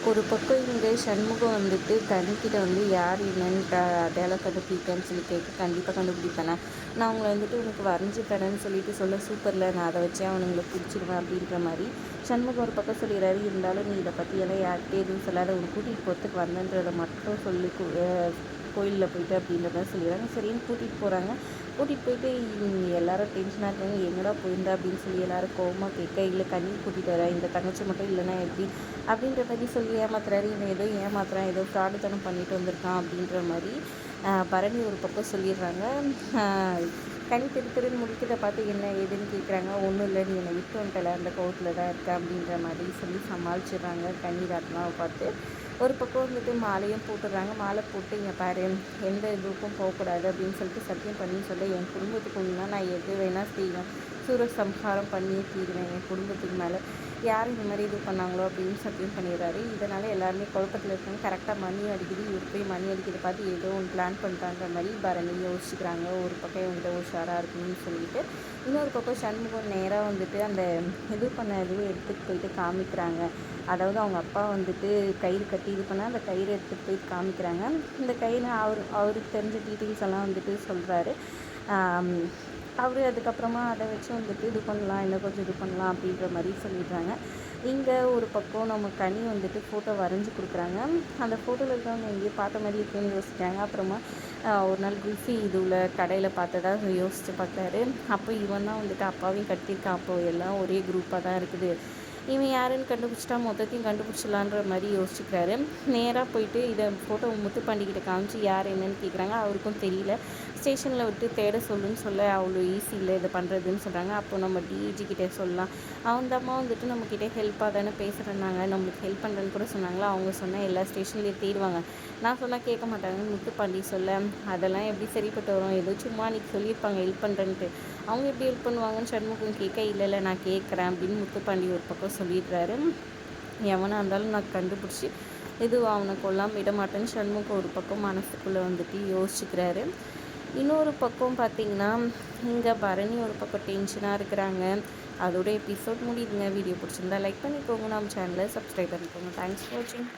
ஒரு பக்கம் இங்கே சண்முகம் வந்துட்டு கனிக்கிட்ட வந்து யார் என்னன்னு அடையாளம் கண்டுபிடிப்பேன்னு சொல்லி கேட்க, கண்டிப்பாக கண்டுபிடிப்பேனே, நான் அவங்கள வந்துட்டு உனக்கு வரைஞ்சி தரேன்னு சொல்லிட்டு சொல்ல, சூப்பரில் நான் அதை வச்சே அவனுங்களை பிடிச்சிடுவேன் அப்படின்ற மாதிரி சண்முகம் ஒரு பக்கம் சொல்லிடுறாரு. இருந்தாலும் நீ இதை பற்றியெல்லாம் யார்கிட்டே எதுவும் சொல்லாத, உனக்கு கூட்டிகிட்டு போகிறதுக்கு வந்தன்றதை மட்டும் சொல்லி கோயிலில் போயிட்டு அப்படின்ற மாதிரி சொல்லிடுறாங்க. சரின்னு கூட்டிகிட்டு போகிறாங்க. கூட்டிகிட்டு போயிட்டு எல்லாரும் டென்ஷனாக இருக்காங்க, எங்கடா போயிருந்தா அப்படின்னு சொல்லி எல்லாரும் கோவமாக கேட்க, இல்லை கண்ணி கூட்டிகிட்டு வரேன், இந்த தங்கச்சி மட்டும் இல்லைன்னா எப்படி அப்படின்ற மாதிரி சொல்லி ஏமாத்துறாரு. இவன் ஏதோ ஏமாத்துறான், ஏதோ ஃப்ராடுத்தனம் பண்ணிட்டு வந்திருக்கான் அப்படின்ற மாதிரி பரணி ஒரு பக்கம் சொல்லிடுறாங்க. கனி திருன்னு முடிக்கிறத பார்த்து என்ன ஏதுன்னு கேட்குறாங்க. ஒன்றும் இல்லை, நீ என்னை விட்டு வந்துட்டல, அந்த கோவத்தில் தான் இருக்கேன் அப்படின்ற மாதிரி சொல்லி சமாளிச்சிடுறாங்க. கனி ராட்னாவை பார்த்து ஒரு பக்கம் வந்துட்டு மாலையும் போட்டுடுறாங்க. மாலை போட்டு இங்கே பாரு, எந்த இதுக்கும் போகக்கூடாது அப்படின்னு சொல்லிட்டு சத்தியம் பண்ணி சொல்ல, என் குடும்பத்துக்கு ஒன்றுனா நான் எது வேணால் செய்வேன், சூரசம்ஹாரம் பண்ணியே தீருவேன், என் குடும்பத்துக்கு மேலே யார் இந்த மாதிரி இது பண்ணாங்களோ அப்படின்னு சத்தியம் பண்ணிடுறாரு. இதனால் எல்லாருமே குழப்பத்தில் இருக்காங்க. கரெக்டாக மணி அடிக்குது. இவர் போய் மணி அடிக்கிறத பார்த்து ஏதோ ஒன்று பிளான் பண்ணுறான்ற மாதிரி பரணி யோசிச்சுக்கிறாங்க. ஒரு பக்கம் இவங்க உஷாராக இருக்கணும்னு சொல்லிட்டு, இன்னொரு பக்கம் சண்முகம் நேராக வந்துட்டு அந்த இது பண்ண இதுவும் எடுத்துகிட்டு போயிட்டு காமிக்கிறாங்க. அதாவது அவங்க அப்பா வந்துட்டு கயிறு கட்டி இது பண்ணால் அந்த கயிறு எடுத்துகிட்டு போயிட்டு காமிக்கிறாங்க. இந்த கயிறு அவருக்கு தெரிஞ்ச டீட்டெயில்ஸ் எல்லாம் வந்துட்டு சொல்கிறாரு. அவர் அதுக்கப்புறமா அதை வச்சு வந்துட்டு இது பண்ணலாம், இன்னும் கொஞ்சம் இது பண்ணலாம் அப்படின்ற மாதிரி சொல்லிடுறாங்க. இங்கே ஒரு பக்கம் நம்ம கனி வந்துட்டு ஃபோட்டோ வரைஞ்சி கொடுக்குறாங்க. அந்த ஃபோட்டோவில் இருக்கிறவங்க எங்கேயோ பார்த்த மாதிரி இருக்குன்னு யோசிக்கிறாங்க. அப்புறமா ஒரு நாள் குல்ஃபி இதுவில் கடையில் பார்த்ததா யோசித்து பார்த்தாரு. அப்போ இவன் தான் வந்துட்டு அப்பாவையும் கட்டியிருக்கான். அப்போது எல்லாம் ஒரே குரூப்பாக தான் இருக்குது, இவன் யாருன்னு கண்டுபிடிச்சிட்டா மொத்தத்தையும் கண்டுபிடிச்சிடலான்ற மாதிரி யோசிச்சுக்கிறாரு. நேராக போயிட்டு இதை ஃபோட்டோ முத்துப்பாண்டிக்கிட்ட காமிச்சு யார் என்னன்னு கேட்குறாங்க. அவருக்கும் தெரியல. ஸ்டேஷனில் விட்டு தேட சொல்லுன்னு சொல்ல, அவ்வளோ ஈஸி இல்லை இதை பண்ணுறதுன்னு சொல்கிறாங்க. அப்போ நம்ம டிஜிக்கிட்டே சொல்லலாம், அந்த அம்மா வந்துட்டு நம்மக்கிட்டே ஹெல்ப்பாக தானே பேசுகிறேன்னாங்க, நம்மளுக்கு ஹெல்ப் பண்ணுறேன்னு கூட சொன்னாங்களா, அவங்க சொன்னால் எல்லா ஸ்டேஷன்லேயும் தேடுவாங்க, நான் சொன்னால் கேட்க மாட்டாங்கன்னு முத்துப்பாண்டி சொல்ல, அதெல்லாம் எப்படி சரிப்பட்டு வரும், ஏதோ சும்மா அன்றைக்கி சொல்லியிருப்பாங்க ஹெல்ப் பண்ணுறேன்ட்டு, அவங்க எப்படி ஹெல்ப் பண்ணுவாங்கன்னு சண்முகம் கேட்க, இல்லை நான் கேட்குறேன் அப்படின்னு முத்துப்பாண்டி ஒரு பக்கம் சொல்லிடுறாரு. எவனாக இருந்தாலும் நான் கண்டுபிடிச்சி இது அவனை கொல்லாமல் விட மாட்டேன்னு சண்முகம் ஒரு பக்கம் மனசுக்குள்ளே வந்துட்டு யோசிச்சுக்கிறாரு. இன்னொரு பக்கம் பார்த்திங்கன்னா, இங்கே பரணி ஒரு பக்கம் டென்ஷனாக இருக்கிறாங்க. அதோட எபிசோட் முடியுதுங்க. வீடியோ பிடிச்சிருந்தா லைக் பண்ணிக்கோங்க, நம்ம சேனலை சப்ஸ்கிரைப் பண்ணிக்கோங்க. தேங்க்ஸ் ஃபார் வாட்சிங்.